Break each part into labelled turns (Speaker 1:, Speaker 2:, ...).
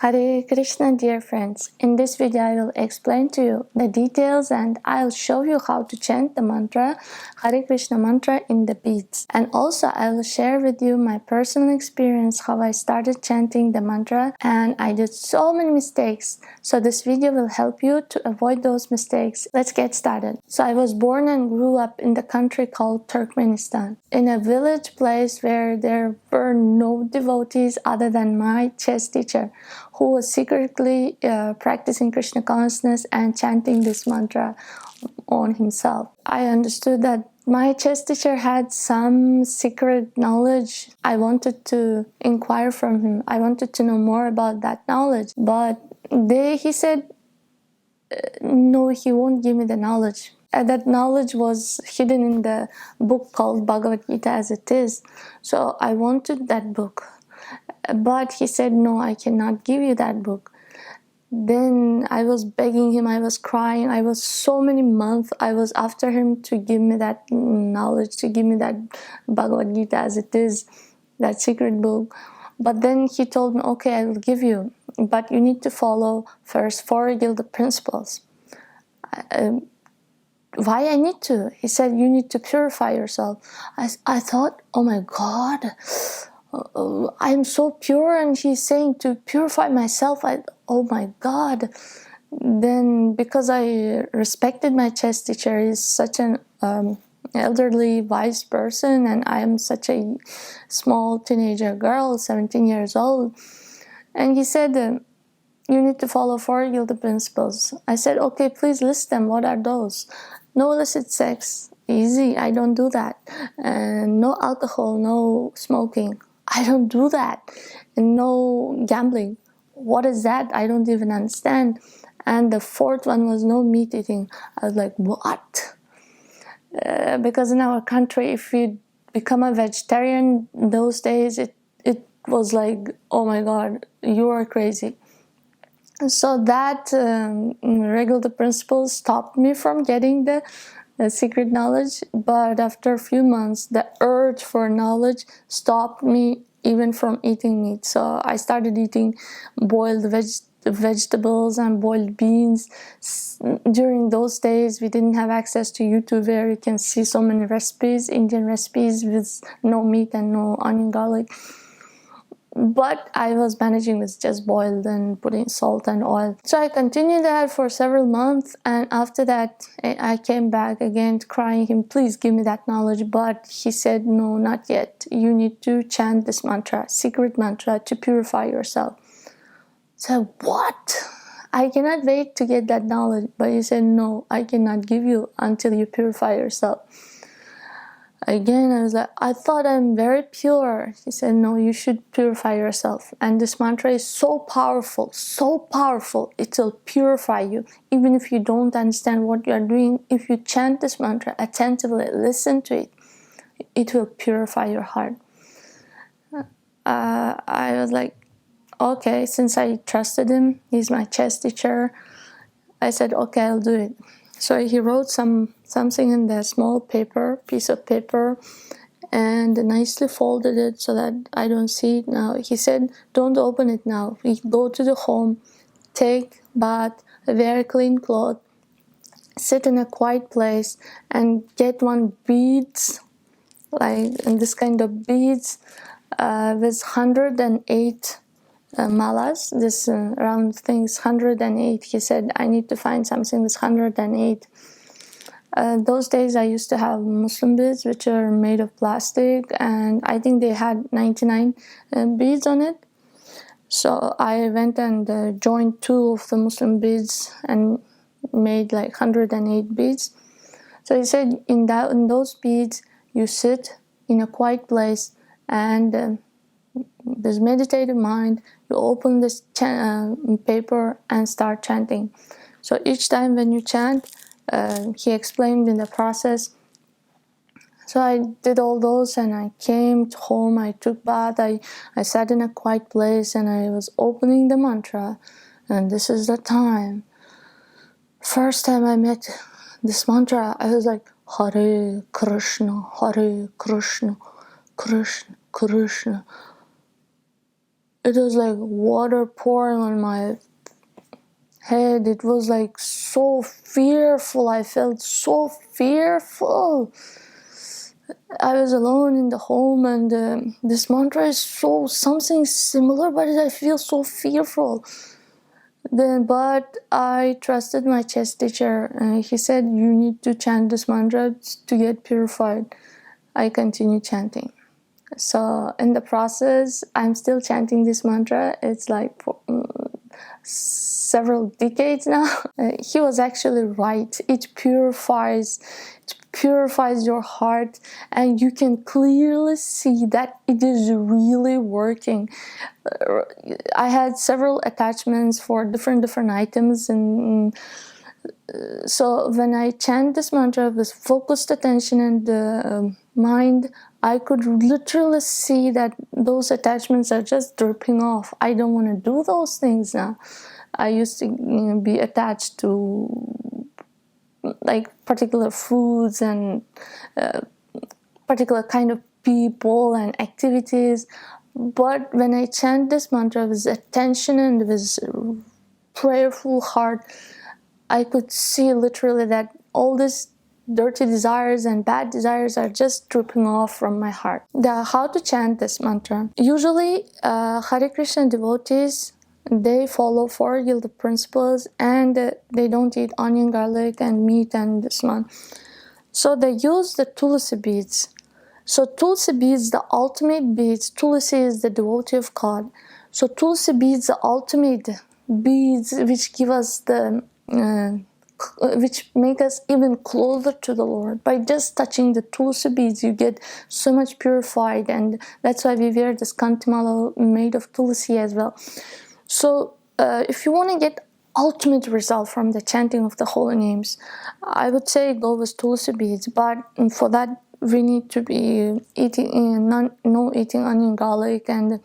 Speaker 1: Hare Krishna, dear friends. In this video I will explain to you the details and I'll show you how to chant the mantra, Hare Krishna mantra in the beads. And also I will share with you my personal experience how I started chanting the mantra and I did so many mistakes. So this video will help you to avoid those mistakes. Let's get started. So I was born and grew up in the country called Turkmenistan, in a village place where there were no devotees other than my chess teacher, who was secretly practicing Krishna consciousness and chanting this mantra on himself. I understood that my chess teacher had some secret knowledge. I wanted to inquire from him. I wanted to know more about that knowledge. But he said, no, he won't give me the knowledge. That knowledge was hidden in the book called Bhagavad Gita as it is. So I wanted that book. But he said, no, I cannot give you that book. Then I was begging him, I was crying, I was so many months, I was after him to give me that knowledge, to give me that Bhagavad Gita as it is, that secret book. But then he told me, okay, I will give you, but you need to follow first 4 guided principles. Why I need to? He said, you need to purify yourself. I thought, oh my God, I'm so pure and he's saying to purify myself. Oh my God. Then because I respected my chess teacher, he's such an elderly wise person and I am such a small teenager girl, 17 years old. And he said, you need to follow 4 guided principles. I said, okay, please list them. What are those? No illicit sex. Easy, I don't do that. And no alcohol, no smoking. I don't do that. And no gambling. What is that? I don't even understand. And the 4th one was no meat eating. I was like, what? Because in our country, if you become a vegetarian those days, it was like, oh my God, you are crazy. So that regular principles stopped me from getting the secret knowledge, but after a few months the urge for knowledge stopped me even from eating meat. So I started eating boiled vegetables and boiled beans. During those days we didn't have access to YouTube where you can see so many recipes, Indian recipes with no meat and no onion garlic. But I was managing with just boiled and putting salt and oil. So I continued that for several months, and after that I came back again crying him, please give me that knowledge. But he said, no, not yet. You need to chant this mantra, secret mantra, to purify yourself. So what? I cannot wait to get that knowledge. But he said, no, I cannot give you until you purify yourself. Again, I was like, I thought I'm very pure. He said, no, you should purify yourself. And this mantra is so powerful, it will purify you. Even if you don't understand what you are doing, if you chant this mantra attentively, listen to it, it will purify your heart. I was like, okay, since I trusted him, he's my chess teacher, I said, okay, I'll do it. So he wrote something in the small piece of paper, and nicely folded it so that I don't see it now. He said, don't open it now. We go to the home, take bath, wear clean clothes, sit in a quiet place, and get one beads, like this kind of beads, with 108 malas, this round thing is 108. He said, I need to find something with 108. Those days I used to have Muslim beads, which are made of plastic, and I think they had 99 beads on it. So I went and joined 2 of the Muslim beads and made like 108 beads. So he said, in those beads, you sit in a quiet place and this meditative mind, you open this paper and start chanting. So each time when you chant, he explained in the process. So I did all those and I came home, I took bath, I sat in a quiet place and I was opening the mantra. And this is the time. First time I met this mantra, I was like, Hare Krishna, Krishna, Krishna. it was like water pouring on my head. It was like so fearful. I felt so fearful. I was alone in the home, and this mantra is so something similar, but I feel so fearful. But I trusted my chess teacher. He said, you need to chant this mantra to get purified. I continue chanting. So in the process, I'm still chanting this mantra. It's like for several decades now. He was actually right. It purifies your heart, and you can clearly see that it is really working. I had several attachments for different items, and so when I chant this mantra with focused attention and mind, I could literally see that those attachments are just dripping off. I don't want to do those things now. I used to be attached to like particular foods and particular kind of people and activities. But when I chant this mantra with attention and with prayerful heart, I could see literally that all these dirty desires and bad desires are just dripping off from my heart. How to chant this mantra. Usually, Hare Krishna devotees, they follow 4 gilded principles, and they don't eat onion, garlic, and meat and this one. So they use the tulsi beads. So tulsi beads, the ultimate beads. Tulsi is the devotee of God. So tulsi beads, the ultimate beads, which give us the which make us even closer to the Lord. By just touching the tulsi beads, you get so much purified, and that's why we wear this kantimala made of tulsi as well. So if you want to get ultimate result from the chanting of the holy names, I would say go with tulsi beads, but for that we need to be no eating onion, garlic, and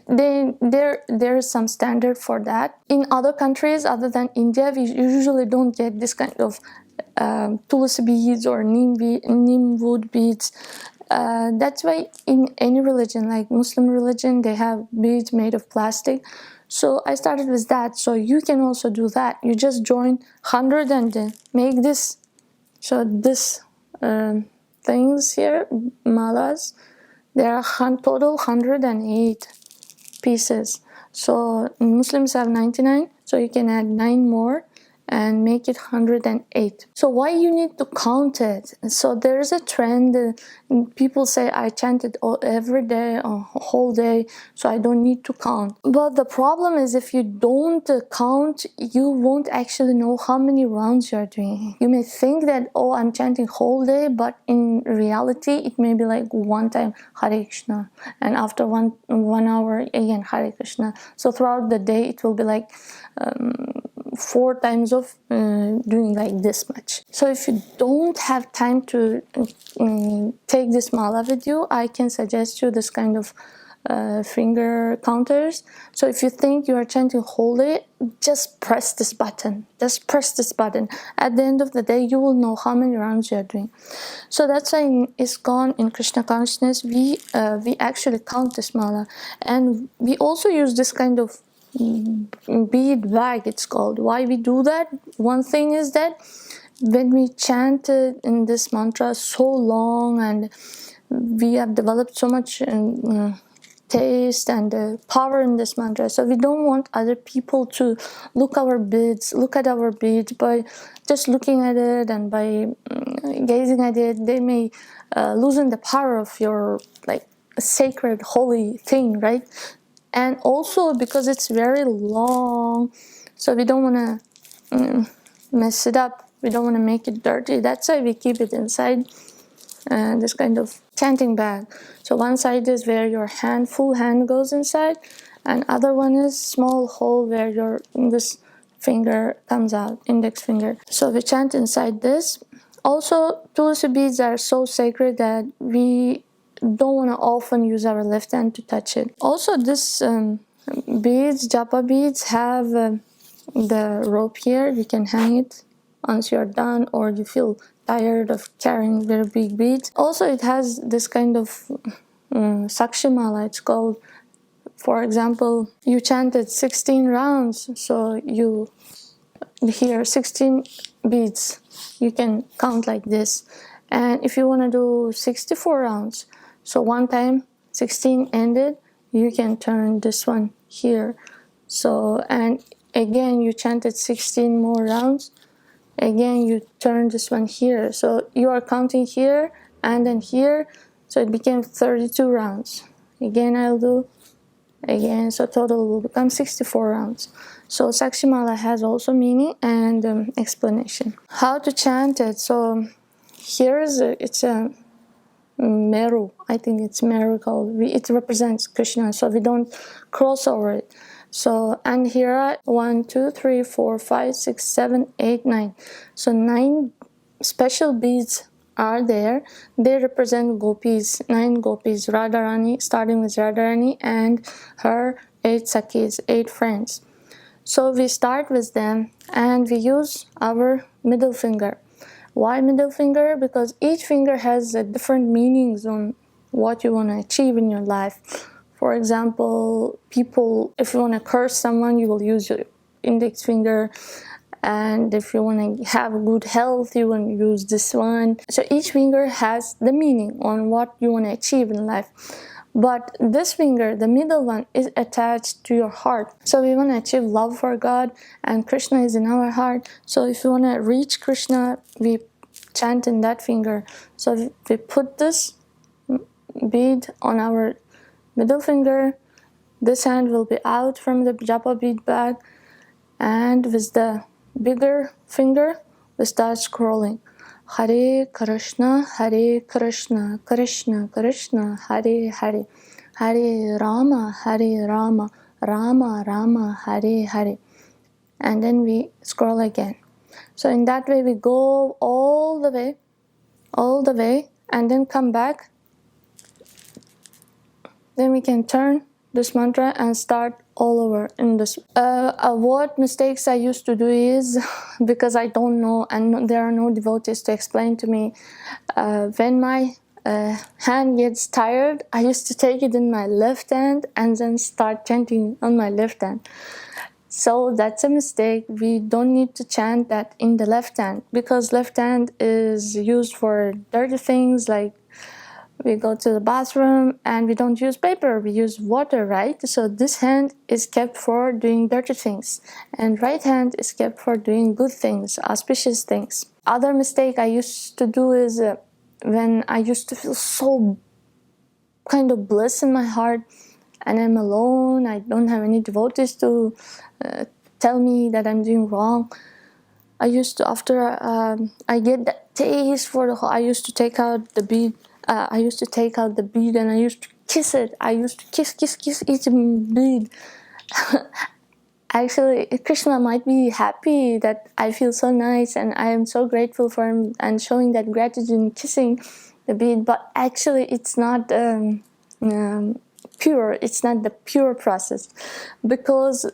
Speaker 1: there is some standard for that. In other countries other than India, we usually don't get this kind of tulsi beads or neem wood beads. That's why in any religion, like Muslim religion, they have beads made of plastic. So I started with that. So you can also do that. You just join 100 and make this. So this things here, malas, there are total 108 pieces. So Muslims have 99, so you can add 9 more and make it 108. So why you need to count it? So there is a trend. People say I chant it every day, a whole day, so I don't need to count. But the problem is, if you don't count, you won't actually know how many rounds you are doing. You may think that, oh, I'm chanting whole day, but in reality, it may be like one time Hare Krishna, and after one hour again Hare Krishna. So throughout the day, it will be like 4 times of doing like this much. So if you don't have time to take this mala with you, I can suggest you this kind of finger counters. So if you think you are chanting holy, just press this button. Just press this button. At the end of the day, you will know how many rounds you are doing. So that's why in ISKCON, in Krishna consciousness, we actually count this mala, and we also use this kind of bead bag, it's called. Why we do that? One thing is that when we chant in this mantra so long, and we have developed so much taste and power in this mantra, so we don't want other people to look at our beads by just looking at it, and by gazing at it, they may loosen the power of your like sacred holy thing, right? And also because it's very long, so we don't want to mess it up. We don't want to make it dirty. That's why we keep it inside this kind of chanting bag. So one side is where your full hand goes inside, and other one is small hole where your this finger comes out, index finger. So we chant inside this. Also, tulsi beads are so sacred that we don't want to often use our left hand to touch it. Also, this beads, Japa beads, have the rope here. You can hang it once you're done, or you feel tired of carrying very big beads. Also, it has this kind of sakshimala, it's called, for example, you chanted 16 rounds, so you hear 16 beads. You can count like this. And if you want to do 64 rounds, so one time 16 ended, you can turn this one here. So, and again you chanted 16 more rounds, again you turn this one here. So you are counting here and then here, so it became 32 rounds. Again I'll do again, so total will become 64 rounds. So Sakshimala has also meaning and explanation. How to chant it? So here is it's a Meru. I think it's miracle. It represents Krishna, so we don't cross over it. So, and here are 1, 2, 3, 4, 5, 6, 7, 8, 9. So 9 special beads are there. They represent gopis, 9 gopis, Radharani, starting with Radharani and her 8 sakhis, 8 friends. So we start with them and we use our middle finger. Why middle finger? Because each finger has different meanings on what you want to achieve in your life. For example, people, if you want to curse someone, you will use your index finger. And if you want to have good health, you want to use this one. So each finger has the meaning on what you want to achieve in life. But this finger, the middle one, is attached to your heart. So we want to achieve love for God, and Krishna is in our heart. So if you want to reach Krishna, we chant in that finger. So we put this bead on our middle finger. This hand will be out from the Japa bead bag, and with the bigger finger, we start scrolling. Hare Krishna, Krishna Krishna, Hare Hare, Hare Rama, Rama Rama, Hare Hare. And then we scroll again. So in that way we go all the way, and then come back. Then we can turn this mantra and start all over in this. What mistakes I used to do is, because I don't know and there are no devotees to explain to me, when my hand gets tired, I used to take it in my left hand and then start chanting on my left hand. So that's a mistake. We don't need to chant that in the left hand, because left hand is used for dirty things, like we go to the bathroom and we don't use paper, we use water, right? So this hand is kept for doing dirty things, and right hand is kept for doing good things, auspicious things. Other mistake I used to do is when I used to feel so kind of bliss in my heart and I'm alone, I don't have any devotees to tell me that I'm doing wrong. I used to, after I get that taste for the whole, I used to take out the bead. I used to take out the bead and I used to kiss it. I used to kiss each bead. Actually, Krishna might be happy that I feel so nice and I am so grateful for him and showing that gratitude in kissing the bead. But actually, it's not pure. It's not the pure process, because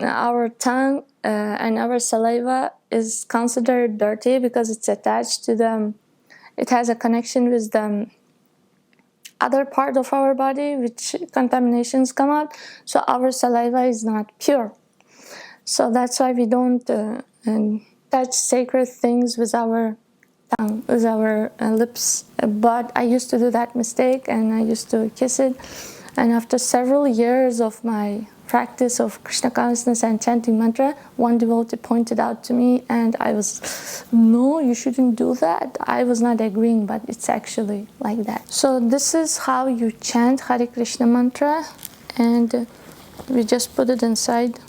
Speaker 1: our tongue and our saliva is considered dirty because it's attached to them. It has a connection with the other part of our body, which contaminations come out. So our saliva is not pure. So that's why we don't touch sacred things with our tongue, with our lips. But I used to do that mistake and I used to kiss it. And after several years of my practice of Krishna consciousness and chanting mantra, one devotee pointed out to me, and I was, no, you shouldn't do that. I was not agreeing, but it's actually like that. So this is how you chant Hare Krishna mantra, and we just put it inside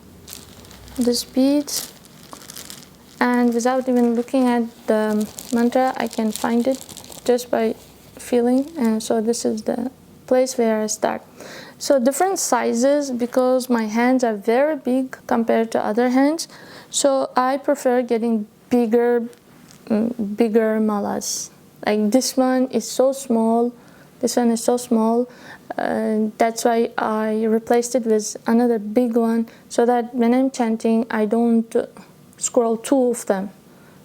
Speaker 1: this bead, and without even looking at the mantra, I can find it just by feeling. And so this is the place where I start. So different sizes, because my hands are very big compared to other hands, so I prefer getting bigger malas. Like this one is so small, this one is so small, that's why I replaced it with another big one, so that when I'm chanting I don't scroll 2 of them.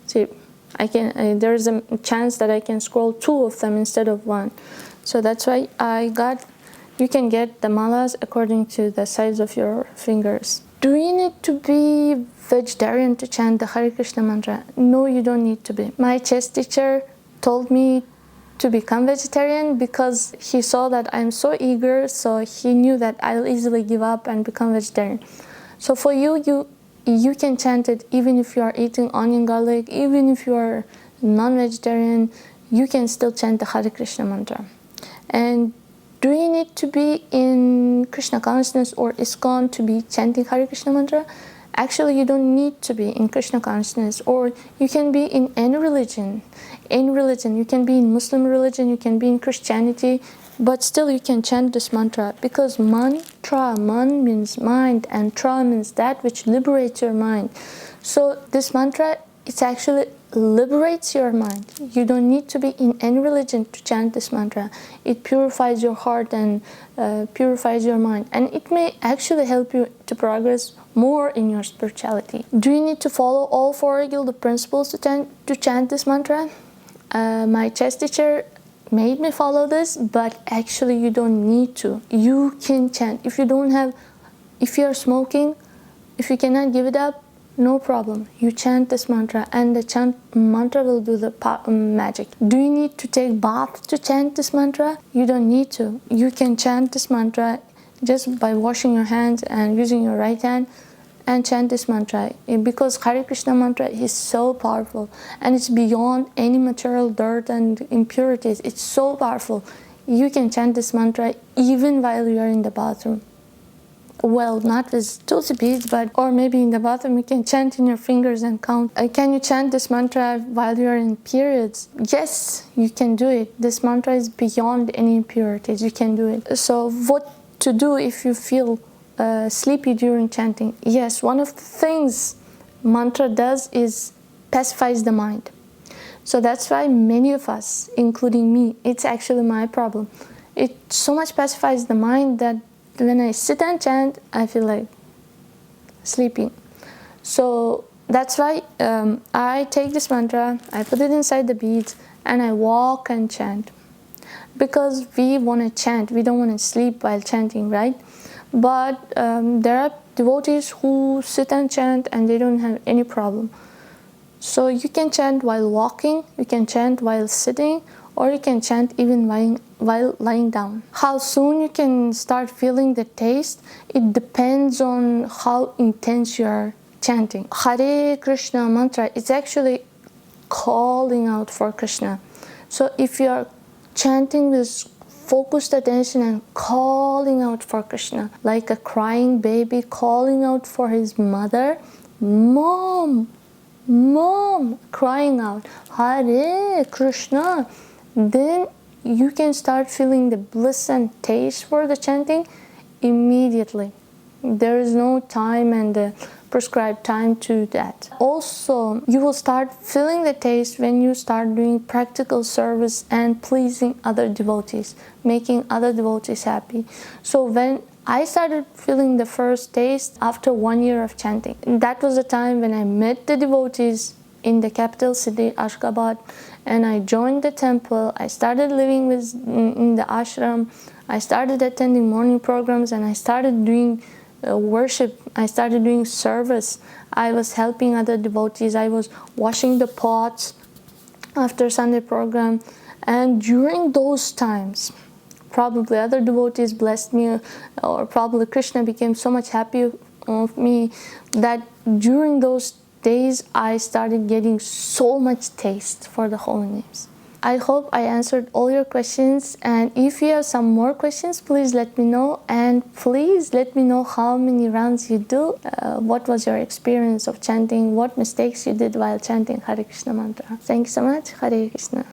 Speaker 1: See, I can there's a chance that I can scroll 2 of them instead of 1. So that's why I got You can get the malas according to the size of your fingers. Do you need to be vegetarian to chant the Hare Krishna mantra? No, you don't need to be. My chess teacher told me to become vegetarian because he saw that I'm so eager, so he knew that I'll easily give up and become vegetarian. So for you can chant it even if you are eating onion garlic, even if you are non-vegetarian, you can still chant the Hare Krishna mantra. And do you need to be in Krishna consciousness or ISKCON to be chanting Hare Krishna mantra? Actually, you don't need to be in Krishna consciousness, or you can be in any religion. Any religion. You can be in Muslim religion, you can be in Christianity, but still you can chant this mantra, because mantra, man means mind, and tra means that which liberates your mind. So this mantra, it actually liberates your mind. You don't need to be in any religion to chant this mantra. It purifies your heart and purifies your mind, and it may actually help you to progress more in your spirituality. Do you need to follow all four gilded principles to chant this mantra? My chess teacher made me follow this, but actually you don't need to. You can chant. If you are smoking, if you cannot give it up, no problem. You chant this mantra, and the mantra will do the magic. Do you need to take bath to chant this mantra? You don't need to. You can chant this mantra just by washing your hands and using your right hand and chant this mantra, because Hare Krishna mantra is so powerful and it's beyond any material dirt and impurities. It's so powerful. You can chant this mantra even while you are in the bathroom. Well, not with tulsi beads, but or maybe in the bathroom you can chant in your fingers and count. Can you chant this mantra while you are in periods? Yes, you can do it. This mantra is beyond any impurities. You can do it. So what to do if you feel sleepy during chanting? Yes, one of the things mantra does is pacifies the mind. So that's why many of us, including me, it's actually my problem. It so much pacifies the mind that when I sit and chant, I feel like sleeping. So that's why I take this mantra, I put it inside the beads, and I walk and chant. Because we want to chant, we don't want to sleep while chanting, right? But there are devotees who sit and chant and they don't have any problem. So you can chant while walking, you can chant while sitting, or you can chant even while lying down. How soon you can start feeling the taste, it depends on how intense you are chanting. Hare Krishna mantra is actually calling out for Krishna. So if you are chanting with focused attention and calling out for Krishna, like a crying baby calling out for his mother, mom, mom, crying out, Hare Krishna, then you can start feeling the bliss and taste for the chanting immediately. There is no time and prescribed time to that. Also, you will start feeling the taste when you start doing practical service and pleasing other devotees, making other devotees happy. So when I started feeling the first taste after 1 year of chanting, that was the time when I met the devotees in the capital city, Ashgabat, and I joined the temple. I started living in the ashram. I started attending morning programs, and I started doing worship. I started doing service. I was helping other devotees. I was washing the pots after Sunday program. And during those times, probably other devotees blessed me, or probably Krishna became so much happy of me that during those days I started getting so much taste for the holy names. I hope I answered all your questions, and if you have some more questions, please let me know, and please let me know how many rounds you do, what was your experience of chanting, what mistakes you did while chanting Hare Krishna mantra. Thank you so much. Hare Krishna.